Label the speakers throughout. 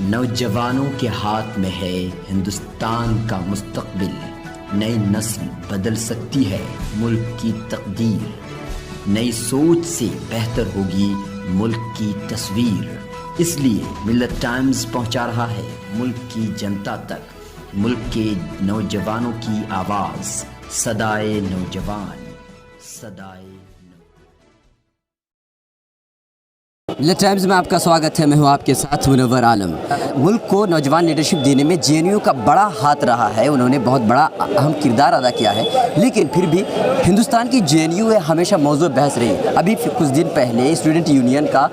Speaker 1: नौजवानों के हाथ में है हिंदुस्तान का मुस्तकबिल। नई नस्ल बदल सकती है मुल्क की तकदीर। नई सोच से बेहतर होगी मुल्क की तस्वीर। इसलिए मिल्लत टाइम्स पहुंचा रहा है मुल्क की जनता तक मुल्क के नौजवानों की आवाज़। सदाए नौजवान, सदाए।
Speaker 2: मिल्लत टाइम्स में आपका स्वागत है। मैं हूं आपके साथ मुनव्वर आलम। मुल्क को नौजवान लीडरशिप देने में जेएनयू का बड़ा हाथ रहा है। उन्होंने बहुत बड़ा अहम किरदार अदा किया है, लेकिन फिर भी हिंदुस्तान की जेएनयू है हमेशा मौजूद बहस रही। अभी कुछ दिन पहले स्टूडेंट यूनियन का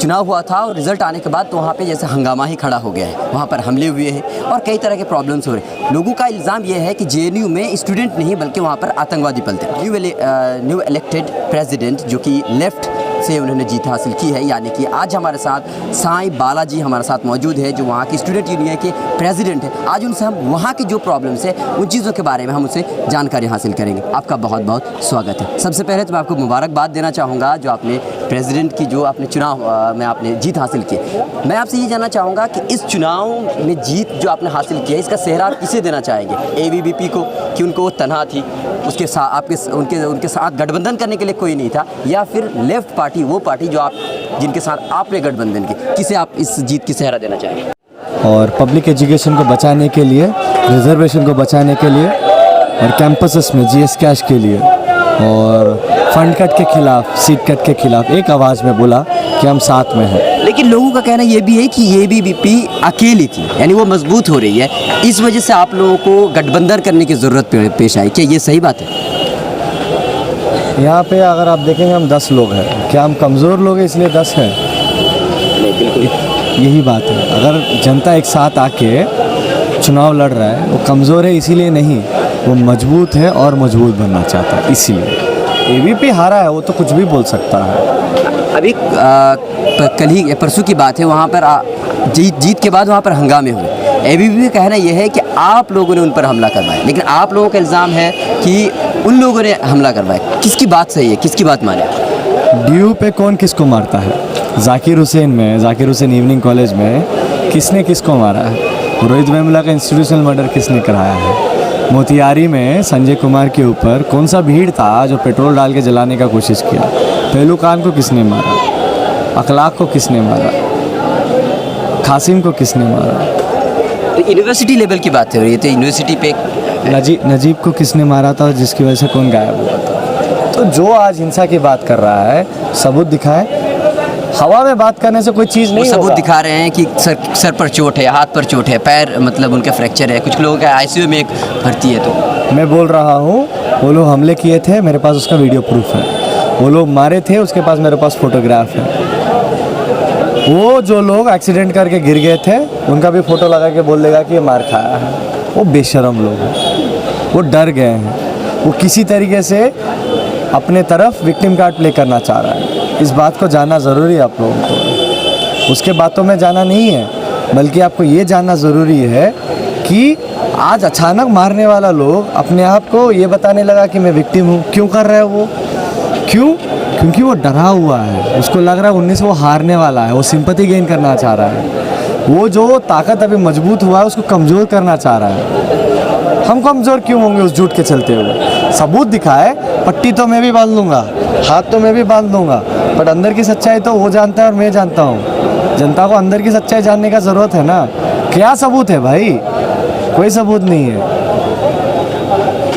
Speaker 2: चुनाव हुआ था और रिज़ल्ट आने के बाद तो वहाँ पे जैसे हंगामा ही खड़ा हो गया है। वहाँ पर हमले हुए हैं और कई तरह के प्रॉब्लम्स हो रहे हैं। लोगों का इल्ज़ाम यह है कि जेएनयू में स्टूडेंट नहीं बल्कि वहाँ पर आतंकवादी पलते हैं। न्यू इलेक्टेड प्रेसिडेंट जो कि लेफ़्ट से उन्होंने जीत हासिल की है, यानी कि आज हमारे साथ साईं बालाजी हमारे साथ मौजूद है जो वहाँ की स्टूडेंट यूनियन के प्रेसिडेंट हैं। आज उनसे हम वहाँ की जो प्रॉब्लम्स है उन चीज़ों के बारे में हम उनसे जानकारी हासिल करेंगे। आपका बहुत बहुत स्वागत है। सबसे पहले तो मैं आपको मुबारकबाद देना चाहूँगा जो आपने प्रेसिडेंट की जो आपने चुनाव में आपने जीत हासिल की। मैं आपसे ये जानना चाहूँगा कि इस चुनाव में जीत जो आपने हासिल किया इसका सेहरा आप किसे देना चाहेंगे? एबीवीपी को कि उनको वो तनहा थी, उसके साथ आपके उनके साथ गठबंधन करने के लिए कोई नहीं था, या फिर लेफ्ट पार्टी वो पार्टी जो आप जिनके साथ आपने गठबंधन की, किसे आप इस जीत की सेहरा देना चाहेंगे?
Speaker 3: और पब्लिक एजुकेशन को बचाने के लिए, रिजर्वेशन को बचाने के लिए और कैंपसेस में जीएस कैश के लिए और फंड कट के खिलाफ, सीट कट के खिलाफ एक आवाज़ में बोला कि हम साथ में हैं।
Speaker 2: लेकिन लोगों का कहना ये भी है कि ये एबीवीपी अकेली थी, यानी वो मजबूत हो रही है, इस वजह से आप लोगों को गठबंधन करने की ज़रूरत पेश आई। क्या ये सही बात है?
Speaker 3: यहाँ पे अगर आप देखेंगे हम 10 लोग हैं। क्या हम कमज़ोर लोग हैं इसलिए 10 हैं? यही बात है। अगर जनता एक साथ आके चुनाव लड़ रहा है, वो कमज़ोर है इसीलिए नहीं, वो मजबूत है और मजबूत बनना चाहता है इसीलिए। एबीवीपी हारा है वो तो कुछ भी बोल सकता है।
Speaker 2: अभी कल ही परसों की बात है, वहाँ पर जीत के बाद वहाँ पर हंगामे हुए। एबीवीपी का कहना यह है कि आप लोगों ने उन पर हमला करवाया, लेकिन आप लोगों का इल्ज़ाम है कि उन लोगों ने हमला करवाया। किसकी बात सही है, किसकी बात माने?
Speaker 3: ड्यू पे कौन किसको मारता है? जाकिर हुसैन इवनिंग कॉलेज में किसने किसको मारा है? रोहित वेमुला का इंस्टीट्यूशनल मर्डर किसने कराया है? मोतिहारी में संजय कुमार के ऊपर कौन सा भीड़ था जो पेट्रोल डाल के जलाने का कोशिश किया? पहलू खान को किसने मारा? अखलाक को किसने मारा? कासिम को किसने मारा?
Speaker 2: तो यूनिवर्सिटी लेवल की बात हो रही है, तो यूनिवर्सिटी पे
Speaker 3: नजीब को किसने मारा था, जिसकी वजह से कौन गायब हुआ था? तो जो आज हिंसा की बात कर रहा है सबूत दिखाए। हवा में बात करने से कोई चीज़ नहीं।
Speaker 2: सबूत दिखा रहे हैं कि सर पर चोट है, हाथ पर चोट है, पैर मतलब उनका फ्रैक्चर है, कुछ लोगों का आईसीयू में एक भर्ती है। तो मैं
Speaker 3: बोल रहा हूँ वो लोग हमले किए थे, मेरे पास उसका वीडियो प्रूफ है। वो लोग मारे थे, उसके पास मेरे पास फोटोग्राफ है। वो जो लोग एक्सीडेंट करके गिर गए थे उनका भी फ़ोटो लगा के बोल देगा कि ये मार खाया है। वो बेशरम लोग हैं, वो डर गए हैं। वो किसी तरीके से अपने तरफ विक्टिम कार्ड प्ले करना चाह रहा है। इस बात को जानना ज़रूरी है आप लोगों को। उसके बातों में जाना नहीं है, बल्कि आपको ये जानना ज़रूरी है कि आज अचानक मारने वाला लोग अपने आप को ये बताने लगा कि मैं विक्टिम हूँ। क्यों कर रहा है वो? क्यों? क्योंकि वो डरा हुआ है। उसको लग रहा है 19 वो हारने वाला है। वो सिंपैथी गेन करना चाह रहा है। वो जो ताकत अभी मजबूत हुआ है उसको कमज़ोर करना चाह रहा है। हम कमज़ोर क्यों होंगे उस झूठ के चलते हुए? सबूत दिखाए। पट्टी तो मैं भी बांध लूँगा, हाथ तो मैं भी बांध लूँगा, बट अंदर की सच्चाई तो वो जानता है और मैं जानता हूँ। जनता को अंदर की सच्चाई जानने का ज़रूरत है ना। क्या सबूत है भाई? कोई सबूत नहीं है।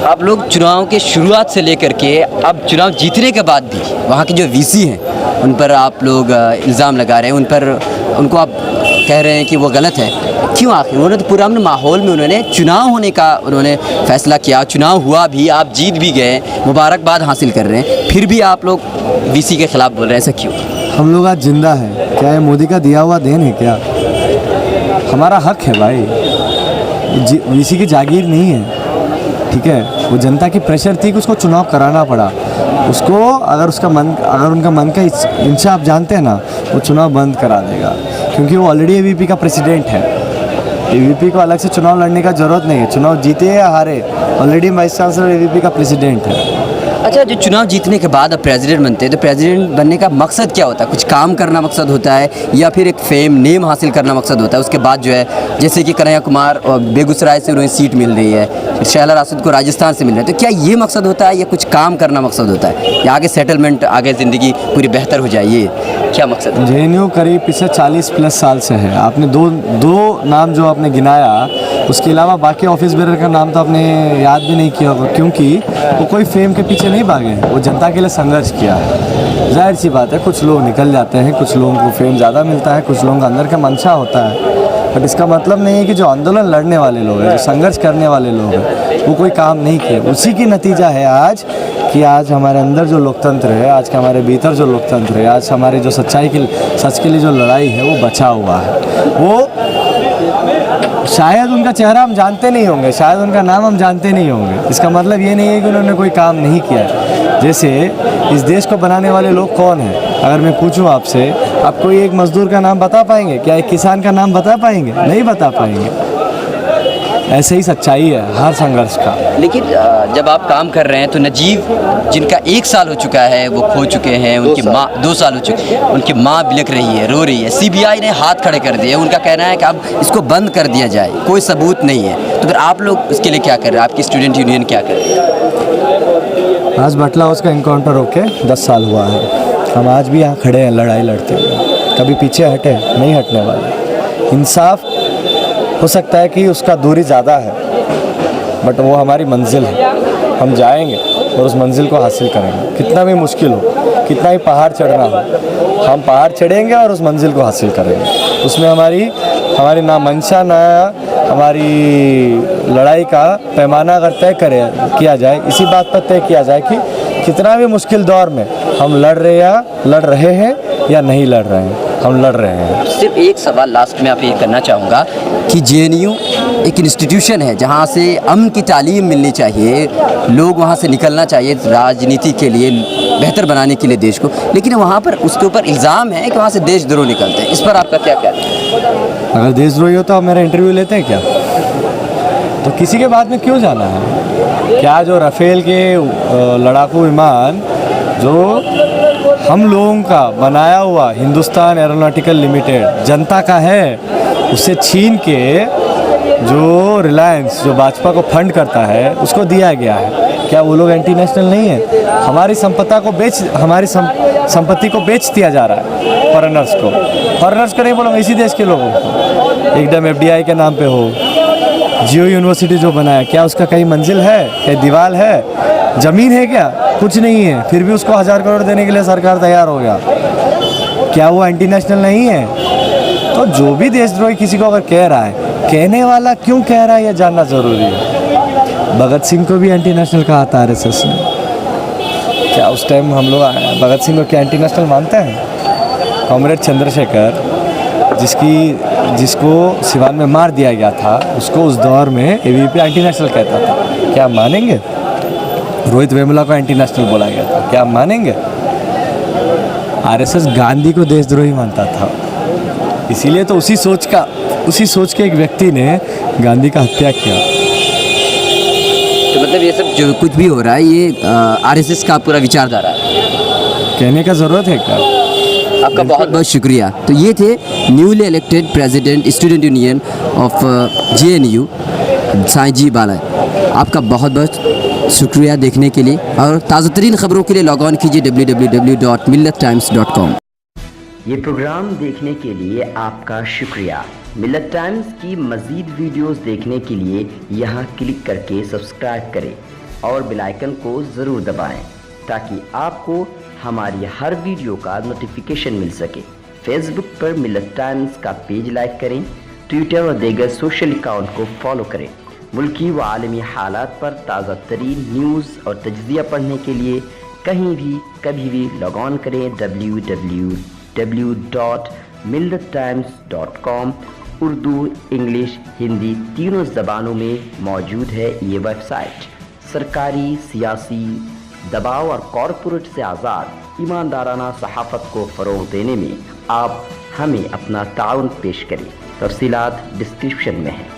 Speaker 2: आप लोग चुनाव के शुरुआत से लेकर के अब चुनाव जीतने के बाद भी वहाँ के जो वीसी हैं उन पर आप लोग इल्ज़ाम लगा रहे हैं, उनको आप कह रहे हैं कि वो गलत है। क्यों? आखिर उन्होंने तो पूरा अपने माहौल में उन्होंने चुनाव होने का उन्होंने फैसला किया, चुनाव हुआ भी, आप जीत भी गए, मुबारकबाद हासिल कर रहे हैं, फिर भी आप लोग वीसी के ख़िलाफ़ बोल रहे हैं। ऐसा क्यों?
Speaker 3: हम लोग आज जिंदा है। क्या ये मोदी का दिया हुआ देन है क्या? हमारा हक है भाई। वीसी की जागीर नहीं है, ठीक है? वो जनता की प्रेशर थी कि उसको चुनाव कराना पड़ा। उसको अगर उनका मन का इंशा आप जानते हैं ना, वो चुनाव बंद करा देगा, क्योंकि वो ऑलरेडी एबीवीपी का प्रेसिडेंट है। एबीवीपी को अलग से चुनाव लड़ने का ज़रूरत नहीं है। चुनाव जीते या हारे, ऑलरेडी वाइस चांसलर एबीवीपी का प्रेसिडेंट है।
Speaker 2: अच्छा, जो चुनाव जीतने के बाद अब प्रेसिडेंट बनते हैं तो प्रेसिडेंट बनने का मकसद क्या होता है? कुछ काम करना मकसद होता है या फिर एक फेम नेम हासिल करना मकसद होता है? उसके बाद जो है जैसे कि कन्हैया कुमार बेगूसराय से उन्हें सीट मिल रही है, फिर शहला राशिद को राजस्थान से मिल रहा है, तो क्या ये मकसद होता है या कुछ काम करना मकसद होता है या आगे सेटलमेंट, आगे ज़िंदगी पूरी बेहतर हो जाए, ये क्या मकसद है?
Speaker 3: JNU करीब पिछले 40+ साल से है। आपने दो नाम जो आपने गिनाया, उसके अलावा बाकी ऑफिस बेरर का नाम तो आपने याद भी नहीं किया होगा, क्योंकि वो कोई फेम के पीछे नहीं भागे, वो जनता के लिए संघर्ष किया है। जाहिर सी बात है, कुछ लोग निकल जाते हैं, कुछ लोगों को फेम ज़्यादा मिलता है, कुछ लोगों का अंदर का मंशा होता है, बट इसका मतलब नहीं है कि जो आंदोलन लड़ने वाले लोग हैं, जो संघर्ष करने वाले लोग हैं, वो कोई काम नहीं किए। उसी की नतीजा है आज कि आज हमारे अंदर जो लोकतंत्र है, आज के हमारे भीतर जो लोकतंत्र है, आज हमारी जो सच के लिए जो लड़ाई है, वो बचा हुआ है। वो शायद उनका चेहरा हम जानते नहीं होंगे, शायद उनका नाम हम जानते नहीं होंगे, इसका मतलब ये नहीं है कि उन्होंने कोई काम नहीं किया है। जैसे इस देश को बनाने वाले लोग कौन हैं? अगर मैं पूछूं आपसे, आप कोई एक मजदूर का नाम बता पाएंगे क्या? एक किसान का नाम बता पाएंगे? नहीं बता पाएंगे। ऐसे ही सच्चाई है हर संघर्ष का।
Speaker 2: लेकिन जब आप काम कर रहे हैं तो नजीब, जिनका 1 साल हो चुका है, वो खो चुके हैं, उनकी माँ 2 साल हो चुके हैं, उनकी माँ बिलख रही है, रो रही है, CBI ने हाथ खड़े कर दिए, उनका कहना है कि अब इसको बंद कर दिया जाए, कोई सबूत नहीं है। तो फिर आप लोग इसके लिए क्या कर रहे हैं? आपकी स्टूडेंट यूनियन क्या कर रही है?
Speaker 3: आज बटला हाउस का इनकाउंटर होके 10 साल हुआ है, हम आज भी यहाँ खड़े हैं लड़ाई लड़ते हुए, कभी पीछे हटे नहीं हटने वाले। इंसाफ हो सकता है कि उसका दूरी ज़्यादा है, बट वो हमारी मंजिल है, हम जाएंगे और उस मंजिल को हासिल करेंगे, कितना भी मुश्किल हो, कितना ही पहाड़ चढ़ना हो, हम पहाड़ चढ़ेंगे और उस मंजिल को हासिल करेंगे। उसमें हमारी ना मंशा ना हमारी लड़ाई का पैमाना अगर तय किया जाए, इसी बात पर तय किया जाए कि कितना भी मुश्किल दौर में हम लड़ रहे हैं या नहीं लड़ रहे हैं, हम लड़ रहे हैं।
Speaker 2: सिर्फ एक सवाल लास्ट में आप ये करना चाहूँगा कि JNU एक इंस्टीट्यूशन है जहाँ से अमन की तालीम मिलनी चाहिए, लोग वहाँ से निकलना चाहिए राजनीति के लिए, बेहतर बनाने के लिए देश को, लेकिन वहाँ पर उसके ऊपर इल्ज़ाम है कि वहाँ से देशद्रोह निकलते हैं। इस पर आपका क्या कहना है?
Speaker 3: अगर देशद्रोही हो तो आप मेरा इंटरव्यू लेते हैं क्या? तो किसी के बाद में क्यों जाना है? क्या जो राफेल के लड़ाकू विमान जो हम लोगों का बनाया हुआ हिंदुस्तान एरोनॉटिकल लिमिटेड जनता का है, उसे छीन के जो रिलायंस जो भाजपा को फंड करता है उसको दिया गया है, क्या वो लोग एंटी नेशनल नहीं है? हमारी संपत्ति को बेच दिया जा रहा है फॉरेनर्स को नहीं बोलूँगा, इसी देश के लोगों को, एकदम FDI के नाम पे हो। जियो यूनिवर्सिटी जो बनाया, क्या उसका कहीं मंजिल है, कहीं दीवार है, ज़मीन है क्या? कुछ नहीं है, फिर भी उसको 1000 करोड़ देने के लिए सरकार तैयार हो गया। क्या वो एंटी नेशनल नहीं है? तो जो भी देशद्रोही किसी को अगर कह रहा है, कहने वाला क्यों कह रहा है यह जानना ज़रूरी है। भगत सिंह को भी एंटी नेशनल कहा था RSS ने, क्या उस टाइम हम लोग भगत सिंह को क्या एंटी नेशनल मानते हैं? कॉमरेड चंद्रशेखर जिसको सिवान में मार दिया गया था, उसको उस दौर में ABVP एंटी नेशनल कहता था, क्या आप मानेंगे? रोहित वेमुला को एंटी नेशनल बोला गया था, क्या आप मानेंगे? RSS गांधी को देशद्रोही मानता था, इसीलिए तो उसी सोच के एक व्यक्ति ने गांधी का हत्या किया।
Speaker 2: तो मतलब ये सब जो कुछ भी हो रहा है ये RSS का पूरा विचारधारा है,
Speaker 3: कहने का ज़रूरत है क्या?
Speaker 2: आपका बहुत बहुत शुक्रिया। तो ये थे newly elected president student union of JNU Sai ji Bala. आपका बहुत बहुत शुक्रिया देखने के लिए, और ताज़ा तरीन खबरों के लिए लॉग ऑन कीजिए www.millattimes.com।
Speaker 1: ये प्रोग्राम देखने के लिए आपका शुक्रिया। मिल्लत टाइम्स की मज़ीद वीडियोस देखने के लिए यहाँ क्लिक करके सब्सक्राइब करें और बेल आइकन को ज़रूर दबाएं ताकि आपको हमारी हर वीडियो का नोटिफिकेशन मिल सके। फेसबुक पर मिल्लत टाइम्स का पेज लाइक करें, ट्विटर और दीगर सोशल अकाउंट को फॉलो करें। मुल्की व आलमी हालात पर ताज़ा तरीन न्यूज़ और तज्ज़िया पढ़ने के लिए कहीं भी कभी भी लॉग ऑन करें www.millattimes.com। उर्दू, इंग्लिश, हिंदी तीनों ज़बानों में मौजूद है ये वेबसाइट। सरकारी, सियासी दबाव और कॉरपोरेट से आज़ाद ईमानदाराना सहाफ़त को फ़रोग़ देने में आप हमें अपना ताउन पेश करें। तफ़सीलात डिस्क्रिप्शन में है।